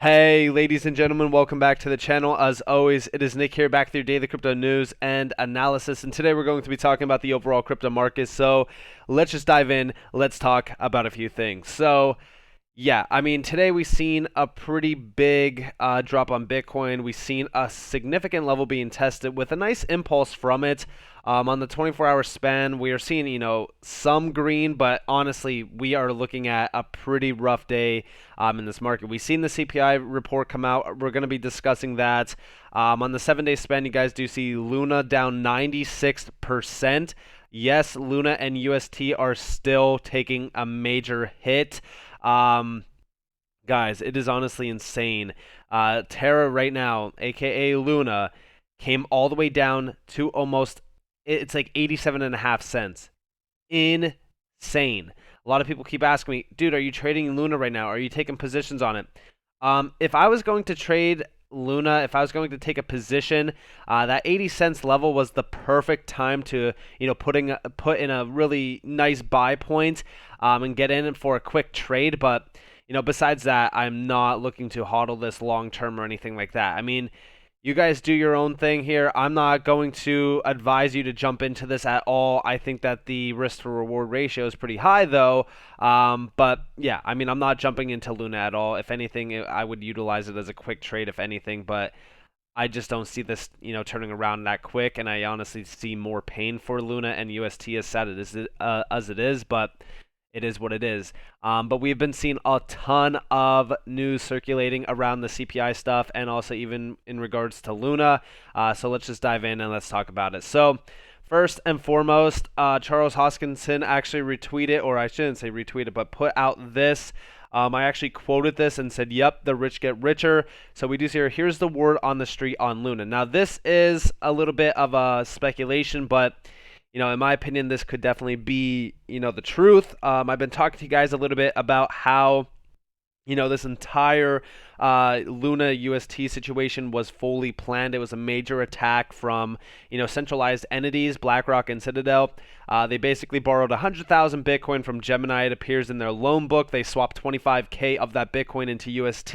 Hey, ladies and gentlemen, welcome back to the channel. As always, it is Nick here, back with your daily crypto news and analysis. And today we're going to be talking about the overall crypto market. So let's just dive in. Let's talk about a few things. Yeah, I mean, today we've seen a pretty big drop on Bitcoin. We've seen a significant level being tested with a nice impulse from it. On the 24-hour span, we are seeing, some green, but honestly, we are looking at a pretty rough day in this market. We've seen the CPI report come out. We're going to be discussing that. On the 7-day span, you guys do see Luna down 96%. Yes, Luna and UST are still taking a major hit. Guys, it is honestly insane. Terra right now, aka Luna, came all the way down to almost, it's like 87.5 cents. Insane. A lot of people keep asking me, dude, are you trading Luna right now? Are you taking positions on it? If I was going to trade Luna, if I was going to take a position, that 80 cents level was the perfect time to, put in a really nice buy point and get in for a quick trade. But, besides that, I'm not looking to hodl this long term or anything like that. I mean, you guys do your own thing here. I'm not going to advise you to jump into this at all. I think that the risk to reward ratio is pretty high, though. But yeah, I mean, I'm not jumping into Luna at all. If anything, I would utilize it as a quick trade, if anything. But I just don't see this, turning around that quick. And I honestly see more pain for Luna and UST, as sad as it is. But it is what it is. But we've been seeing a ton of news circulating around the CPI stuff and also even in regards to Luna. So let's just dive in and let's talk about it. So first and foremost, Charles Hoskinson actually retweeted, or I shouldn't say retweeted, but put out this. I actually quoted this and said, yep, the rich get richer. So we do see here, here's the word on the street on Luna. Now this is a little bit of a speculation, but in my opinion, this could definitely be, the truth. I've been talking to you guys a little bit about how, this entire Luna UST situation was fully planned. It was a major attack from, centralized entities, BlackRock and Citadel. They basically borrowed 100,000 Bitcoin from Gemini. It appears in their loan book. They swapped 25K of that Bitcoin into UST.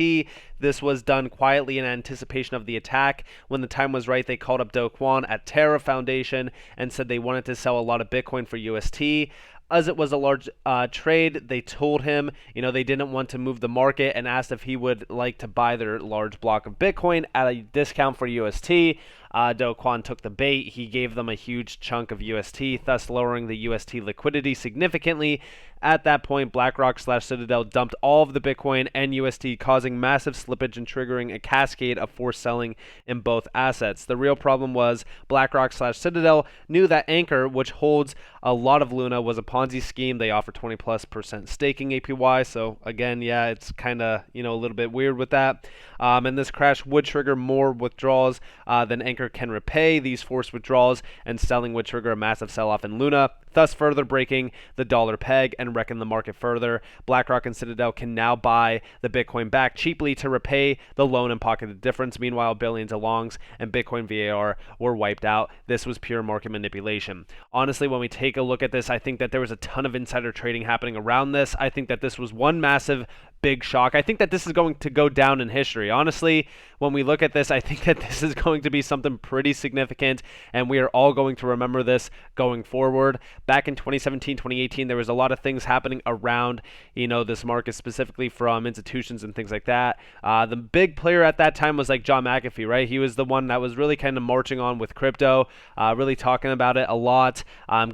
This was done quietly in anticipation of the attack. When the time was right, they called up Do Kwon at Terra Foundation and said they wanted to sell a lot of Bitcoin for UST. As it was a large trade, they told him, they didn't want to move the market and asked if he would like to buy their large block of Bitcoin at a discount for UST. Do Kwon took the bait. He gave them a huge chunk of UST, thus lowering the UST liquidity significantly. At that point, BlackRock/Citadel dumped all of the Bitcoin and UST, causing massive slippage and triggering a cascade of forced selling in both assets. The real problem was BlackRock/Citadel knew that Anchor, which holds a lot of Luna, was a Ponzi scheme. They offer 20+% staking APY. So again, yeah, it's kind of, a little bit weird with that. And this crash would trigger more withdrawals than Anchor can repay. These forced withdrawals and selling would trigger a massive sell-off in Luna, thus further breaking the dollar peg and wrecking the market further. BlackRock and Citadel can now buy the Bitcoin back cheaply to repay the loan and pocket the difference. Meanwhile, billions of longs and Bitcoin VAR were wiped out. This was pure market manipulation. Honestly, when we take a look at this, I think that there was a ton of insider trading happening around this. I think that this was one massive big shock. I think that this is going to go down in history. Honestly, when we look at this, I think that this is going to be something pretty significant, and we are all going to remember this going forward. Back in 2017, 2018, there was a lot of things happening around, this market, specifically from institutions and things like that. The big player at that time was like John McAfee, right? He was the one that was really kind of marching on with crypto, really talking about it a lot,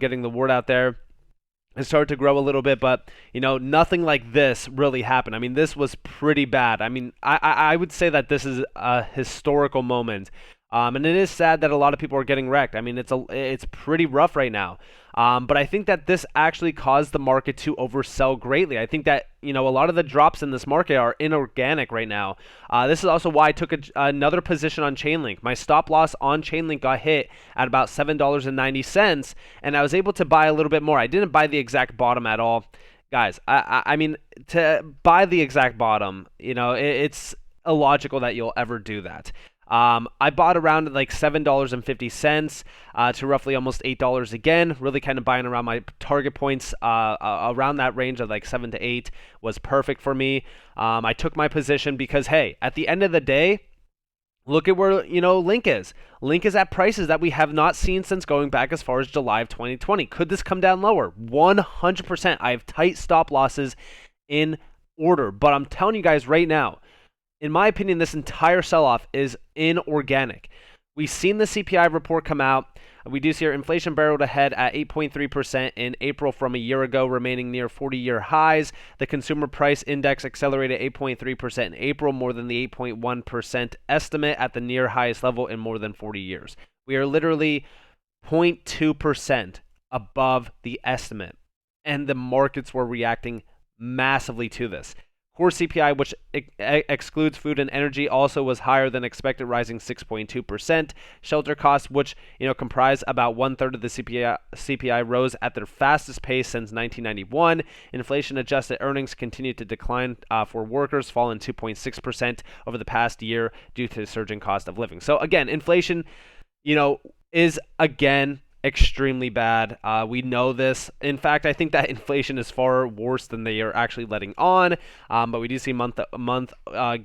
getting the word out there. It started to grow a little bit, but, nothing like this really happened. I mean, this was pretty bad. I mean, I would say that this is a historical moment. And it is sad that a lot of people are getting wrecked. I mean, it's pretty rough right now. But I think that this actually caused the market to oversell greatly. I think that, a lot of the drops in this market are inorganic right now. This is also why I took another position on Chainlink. My stop loss on Chainlink got hit at about $7.90, and I was able to buy a little bit more. I didn't buy the exact bottom at all. Guys, I mean, to buy the exact bottom, it's illogical that you'll ever do that. I bought around like $7.50 to roughly almost $8 again. Really kind of buying around my target points around that range of like 7 to 8 was perfect for me. I took my position because, hey, at the end of the day, look at where, Link is. Link is at prices that we have not seen since going back as far as July of 2020. Could this come down lower? 100%. I have tight stop losses in order. But I'm telling you guys right now, in my opinion, this entire sell-off is inorganic. We've seen the CPI report come out. We do see our inflation barreled ahead at 8.3% in April from a year ago, remaining near 40-year highs. The consumer price index accelerated 8.3% in April, more than the 8.1% estimate at the near highest level in more than 40 years. We are literally 0.2% above the estimate, and the markets were reacting massively to this. Core CPI, which excludes food and energy, also was higher than expected, rising 6.2%. Shelter costs, which comprise about 1/3 of the CPI, rose at their fastest pace since 1991. Inflation-adjusted earnings continued to decline for workers, falling 2.6% over the past year due to the surging cost of living. So again, inflation, is again extremely bad. We know this. In fact, I think that inflation is far worse than they are actually letting on. But we do see month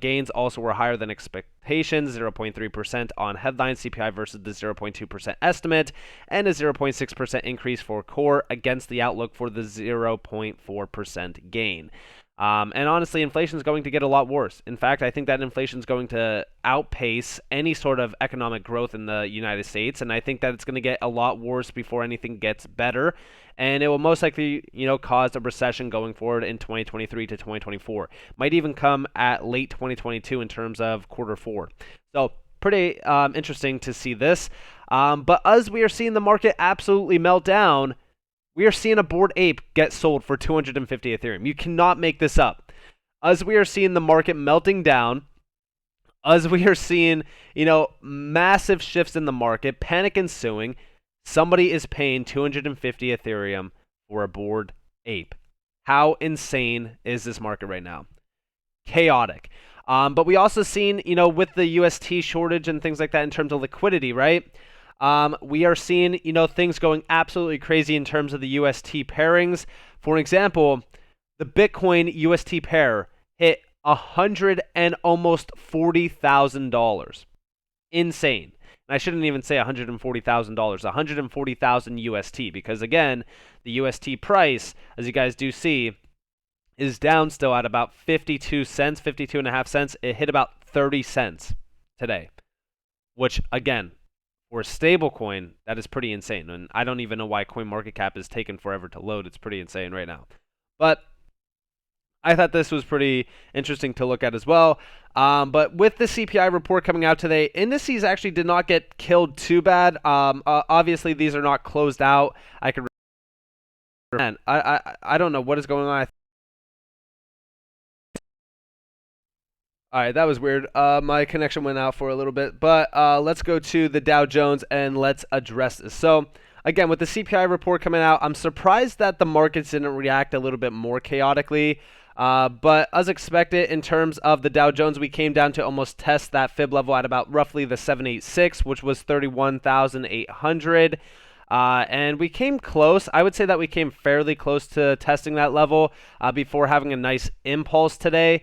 gains also were higher than expectations, 0.3% on headline CPI versus the 0.2% estimate, and a 0.6% increase for core against the outlook for the 0.4% gain. And honestly, inflation is going to get a lot worse. In fact, I think that inflation is going to outpace any sort of economic growth in the United States, and I think that it's going to get a lot worse before anything gets better, and it will most likely, cause a recession going forward in 2023 to 2024. Might even come at late 2022 in terms of Q4. So pretty interesting to see this. But as we are seeing the market absolutely melt down, we are seeing a Bored Ape get sold for 250 Ethereum. You cannot make this up. As we are seeing the market melting down, as we are seeing, massive shifts in the market, panic ensuing, somebody is paying 250 Ethereum for a Bored Ape. How insane is this market right now? Chaotic. But we also seen, with the UST shortage and things like that in terms of liquidity, right? We are seeing, things going absolutely crazy in terms of the UST pairings. For example, the Bitcoin UST pair hit almost $40,000. Insane. And I shouldn't even say $140,000, $140,000 UST, because again, the UST price, as you guys do see, is down still at about 52 cents, 52.5 cents. It hit about 30 cents today, which again, for a stable coin, that is pretty insane. And I don't even know why CoinMarketCap is taking forever to load. It's pretty insane right now. But I thought this was pretty interesting to look at as well. But with the CPI report coming out today, Indices actually did not get killed too bad. Obviously, these are not closed out. I don't know what is going on. All right, that was weird. My connection went out for a little bit, but let's go to the Dow Jones and let's address this. So again, with the CPI report coming out, I'm surprised that the markets didn't react a little bit more chaotically. But as expected, in terms of the Dow Jones, we came down to almost test that fib level at about roughly the 786, which was 31,800. And we came close. I would say that we came fairly close to testing that level before having a nice impulse today.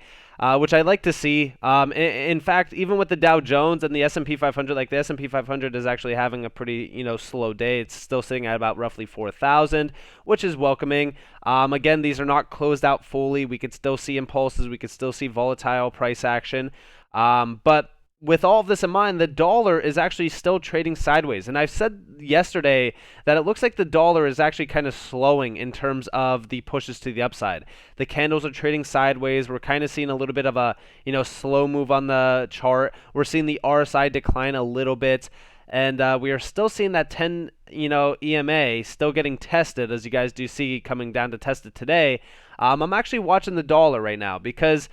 Which I like to see. In fact, even with the Dow Jones and the S&P 500, like the S&P 500 is actually having a pretty, slow day. It's still sitting at about roughly 4,000, which is welcoming. Again, these are not closed out fully. We could still see impulses. We could still see volatile price action. But with all of this in mind, the dollar is actually still trading sideways. And I've said yesterday that it looks like the dollar is actually kind of slowing in terms of the pushes to the upside. The candles are trading sideways. We're kind of seeing a little bit of a, slow move on the chart. We're seeing the RSI decline a little bit. And we are still seeing that 10, EMA still getting tested, as you guys do see coming down to test it today. I'm actually watching the dollar right now because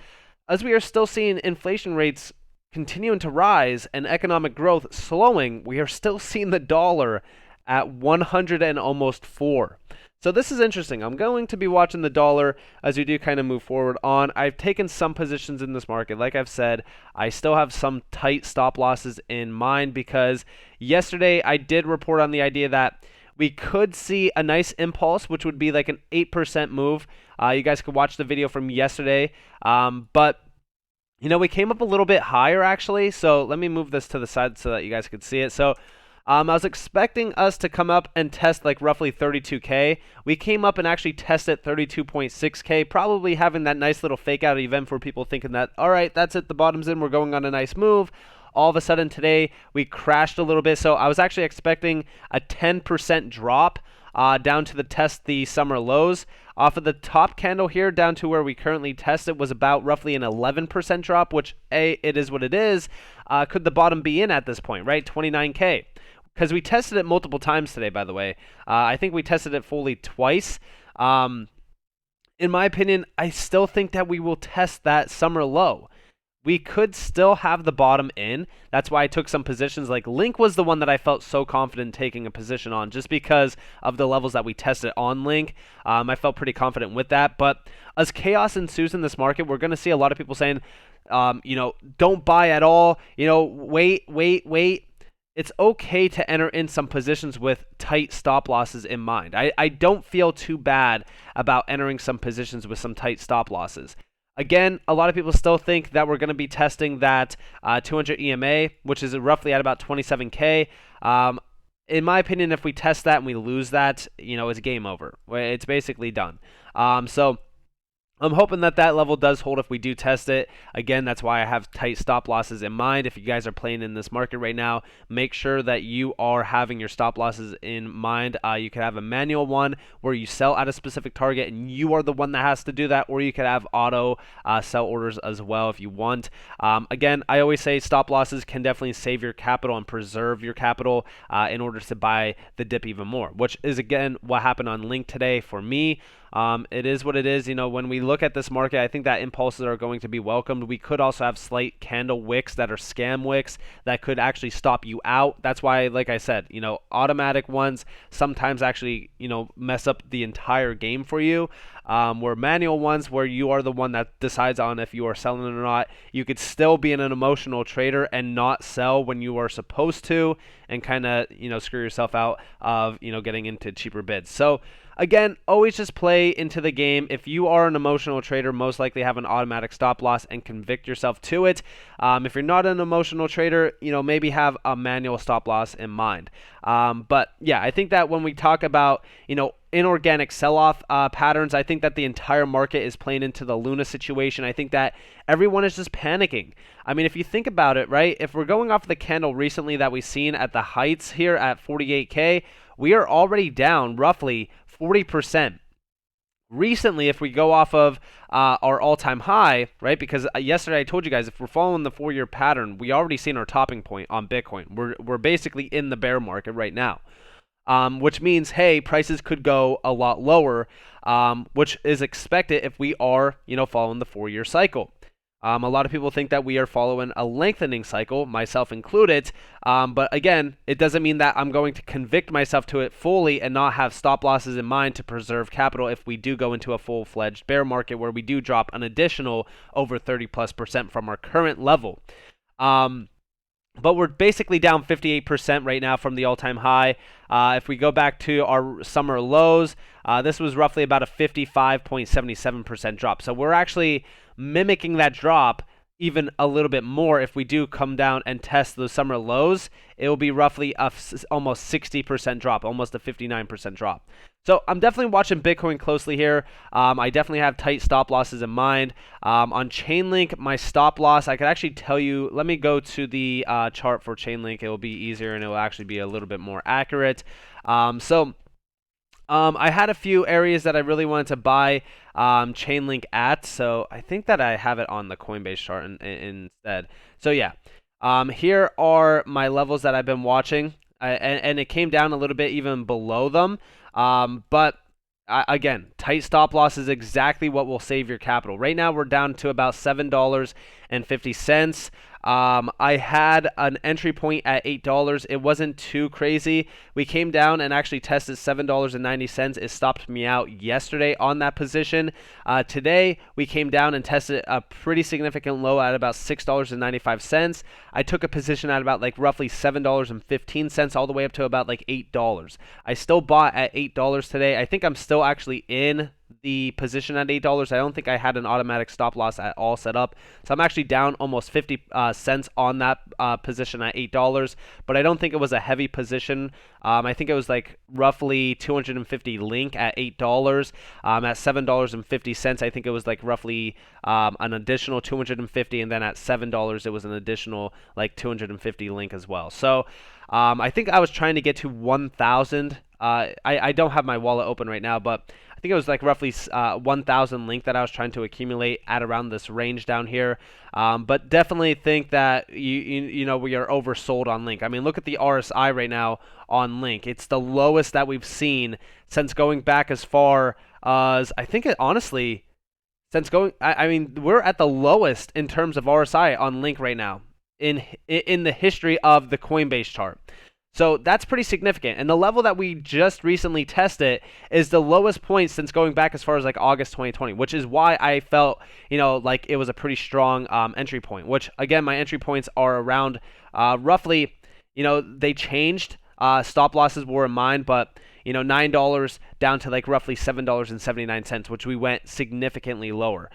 as we are still seeing inflation rates continuing to rise and economic growth slowing, we are still seeing the dollar at 100 and almost 4. So this is interesting. I'm going to be watching the dollar as we do kind of move forward on. I've taken some positions in this market. Like I've said, I still have some tight stop losses in mind because yesterday I did report on the idea that we could see a nice impulse, which would be like an 8% move. You guys could watch the video from yesterday. But we came up a little bit higher actually. So let me move this to the side so that you guys could see it. So I was expecting us to come up and test like roughly 32K. We came up and actually tested 32.6K, probably having that nice little fake out event for people thinking that, all right, that's it, the bottom's in, we're going on a nice move. All of a sudden today, we crashed a little bit. So I was actually expecting a 10% drop down to the summer lows. Off of the top candle here down to where we currently test it was about roughly an 11% drop, which it is what it is. Could the bottom be in at this point, right? 29K. Because we tested it multiple times today, by the way. I think we tested it fully twice. In my opinion, I still think that we will test that summer low. We could still have the bottom in. That's why I took some positions. Like Link was the one that I felt so confident taking a position on just because of the levels that we tested on Link. I felt pretty confident with that. But as chaos ensues in this market, we're going to see a lot of people saying, don't buy at all. Wait. It's okay to enter in some positions with tight stop losses in mind. I don't feel too bad about entering some positions with some tight stop losses. Again, a lot of people still think that we're going to be testing that 200 EMA, which is roughly at about 27K. In my opinion, if we test that and we lose that, it's game over. It's basically done. So I'm hoping that level does hold if we do test it. Again, that's why I have tight stop losses in mind. If you guys are playing in this market right now, make sure that you are having your stop losses in mind. You could have a manual one where you sell at a specific target and you are the one that has to do that, or you could have auto sell orders as well if you want. Again, I always say stop losses can definitely save your capital and preserve your capital in order to buy the dip even more, which is, again, what happened on Link today for me. It is what it is. When we look at this market, I think that impulses are going to be welcomed. We could also have slight candle wicks that are scam wicks that could actually stop you out. That's why, like I said, automatic ones sometimes actually, mess up the entire game for you. Where manual ones, where you are the one that decides on if you are selling it or not, you could still be an emotional trader and not sell when you are supposed to, and kind of, screw yourself out of, getting into cheaper bids. So again, always just play into the game. If you are an emotional trader, most likely have an automatic stop loss and convict yourself to it. If you're not an emotional trader, maybe have a manual stop loss in mind. But yeah, I think that when we talk about, inorganic sell-off patterns, I think that the entire market is playing into the Luna situation. I think that everyone is just panicking. I mean, if you think about it, right, if we're going off the candle recently that we've seen at the heights here at 48K, we are already down roughly 40%. Recently, if we go off of our all-time high, right, because yesterday I told you guys, if we're following the 4-year pattern, we already seen our topping point on Bitcoin. We're basically in the bear market right now. Which means, hey, prices could go a lot lower, which is expected if we are, following the 4-year cycle. A lot of people think that we are following a lengthening cycle, myself included. But again, it doesn't mean that I'm going to convict myself to it fully and not have stop losses in mind to preserve capital if we do go into a full-fledged bear market where we do drop an additional over 30+% from our current level. But we're basically down 58% right now from the all-time high. If we go back to our summer lows, this was roughly about a 55.77% drop. So we're actually mimicking that drop even a little bit more. If we do come down and test those summer lows, it will be roughly almost 60% drop, almost a 59% drop. So I'm definitely watching Bitcoin closely here. I definitely have tight stop losses in mind. On Chainlink, my stop loss, I could actually tell you, let me go to the chart for Chainlink. It will be easier and it will actually be a little bit more accurate. I had a few areas that I really wanted to buy Chainlink at, so I think that I have it on the Coinbase chart instead. So yeah, here are my levels that I've been watching, and it came down a little bit even below them. But again, tight stop loss is exactly what will save your capital. Right now, we're down to about $7 $7.50. I had an entry point at $8. It wasn't too crazy. We came down and actually tested $7.90. It stopped me out yesterday on that position. Today, we came down and tested a pretty significant low at about $6.95. I took a position at about like roughly $7.15 all the way up to about like $8. I still bought at $8 today. I think I'm still actually in the position at $8. I don't think I had an automatic stop loss at all set up. So I'm actually down almost 50 cents on that position at $8, but I don't think it was a heavy position. I think it was like roughly 250 link at $8. At $7.50, I think it was like roughly an additional 250, and then at $7, it was an additional like 250 link as well. So I think I was trying to get to 1,000. I don't have my wallet open right now, but I think it was like roughly 1,000 link that I was trying to accumulate at around this range down here. But definitely think that you know we are oversold on link. I mean, look at the RSI right now on link. It's the lowest that we've seen since going back as far as I think it honestly since going. I mean, we're at the lowest in terms of RSI on link right now in the history of the Coinbase chart. So that's pretty significant. And the level that we just recently tested is the lowest point since going back as far as like August 2020, which is why I felt, you know, like it was a pretty strong entry point, which again, my entry points are around roughly, you know, they changed. Stop losses were in mind, but, you know, $9 down to like roughly $7.79, which we went significantly lower.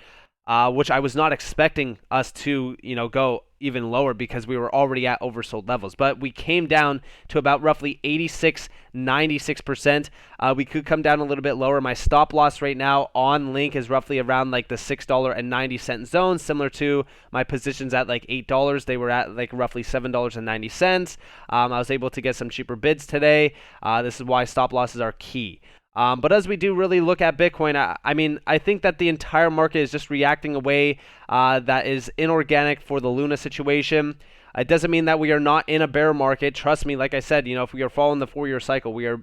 Which I was not expecting us to, you know, go even lower because we were already at oversold levels. But we came down to about roughly 86, 96%. We could come down a little bit lower. My stop loss right now on link is roughly around like the $6.90 zone, similar to my positions at like $8. They were at like roughly $7.90. I was able to get some cheaper bids today. This is why stop losses are key. But as we do really look at Bitcoin, I mean, I think that the entire market is just reacting a way that is inorganic for the Luna situation. It doesn't mean that we are not in a bear market. Trust me, like I said, you know, if we are following the 4-year cycle, we are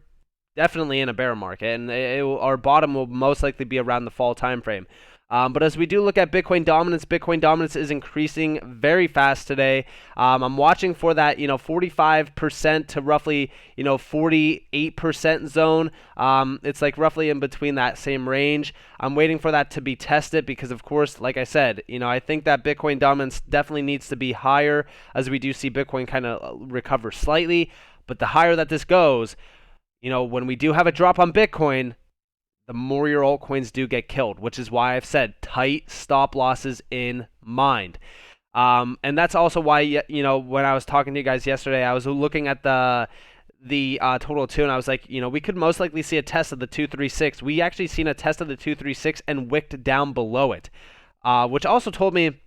definitely in a bear market, and our bottom will most likely be around the fall time frame. But as we do look at Bitcoin dominance is increasing very fast today. I'm watching for that, you know, 45% to roughly, you know, 48% zone. It's like roughly in between that same range. I'm waiting for that to be tested because, of course, like I said, you know, I think that Bitcoin dominance definitely needs to be higher as we do see Bitcoin kind of recover slightly. But the higher that this goes, you know, when we do have a drop on Bitcoin, the more your altcoins do get killed, which is why I've said tight stop losses in mind. And that's also why, you know, when I was talking to you guys yesterday, I was looking at the total 2, and I was like, you know, we could most likely see a test of the 236. We actually seen a test of the 236 and wicked down below it, which also told me,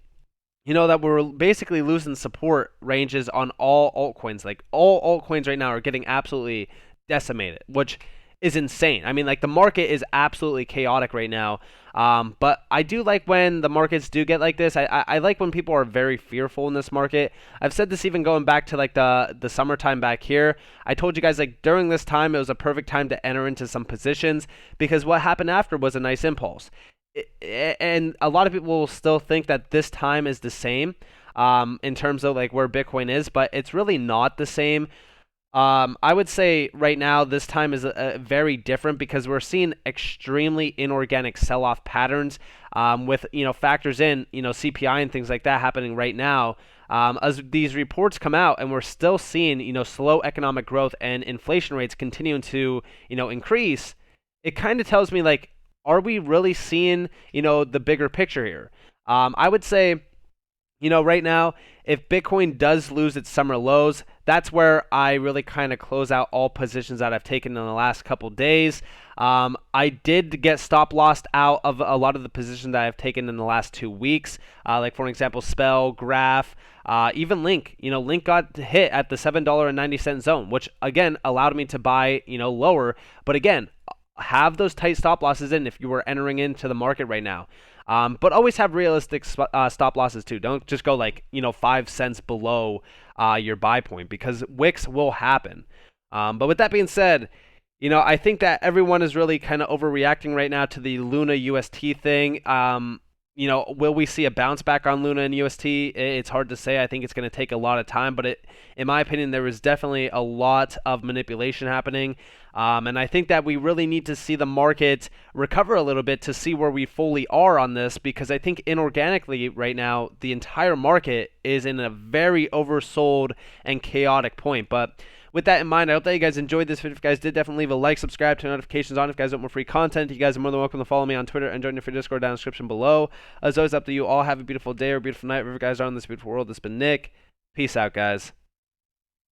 you know, that we're basically losing support ranges on all altcoins. Like all altcoins right now are getting absolutely decimated, which is insane. I mean, like the market is absolutely chaotic right now. But I do like when the markets do get like this. I like when people are very fearful in this market. I've said this even going back to like the summertime back here. I told you guys like during this time, it was a perfect time to enter into some positions because what happened after was a nice impulse. And a lot of people will still think that this time is the same in terms of like where Bitcoin is, but it's really not the same. I would say right now this time is very different because we're seeing extremely inorganic sell-off patterns with, you know, factors in, you know, CPI and things like that happening right now. As these reports come out and we're still seeing, you know, slow economic growth and inflation rates continuing to, you know, increase, it kind of tells me like, are we really seeing, you know, the bigger picture here? I would say, you know, right now, if Bitcoin does lose its summer lows, that's where I really kind of close out all positions that I've taken in the last couple days. I did get stop lossed out of a lot of the positions that I've taken in the last 2 weeks, like for example, Spell, Graph, even Link. You know, Link got hit at the $7.90 zone, which again allowed me to buy, you know, lower. But again, have those tight stop losses in if you were entering into the market right now. But always have realistic stop losses too. Don't just go like, you know, 5 cents below your buy point because wicks will happen. But with that being said, you know, I think that everyone is really kind of overreacting right now to the Luna UST thing. will we see a bounce back on Luna and UST? It's hard to say. I think it's going to take a lot of time, but in my opinion, there was definitely a lot of manipulation happening. And I think that we really need to see the market recover a little bit to see where we fully are on this, because I think inorganically right now, the entire market is in a very oversold and chaotic point. But with that in mind, I hope that you guys enjoyed this video. If you guys did, definitely leave a like, subscribe, turn notifications on. If you guys want more free content, you guys are more than welcome to follow me on Twitter and join the free Discord down in the description below. As always, up to you all. Have a beautiful day or beautiful night wherever you guys are in this beautiful world. This has been Nick. Peace out, guys.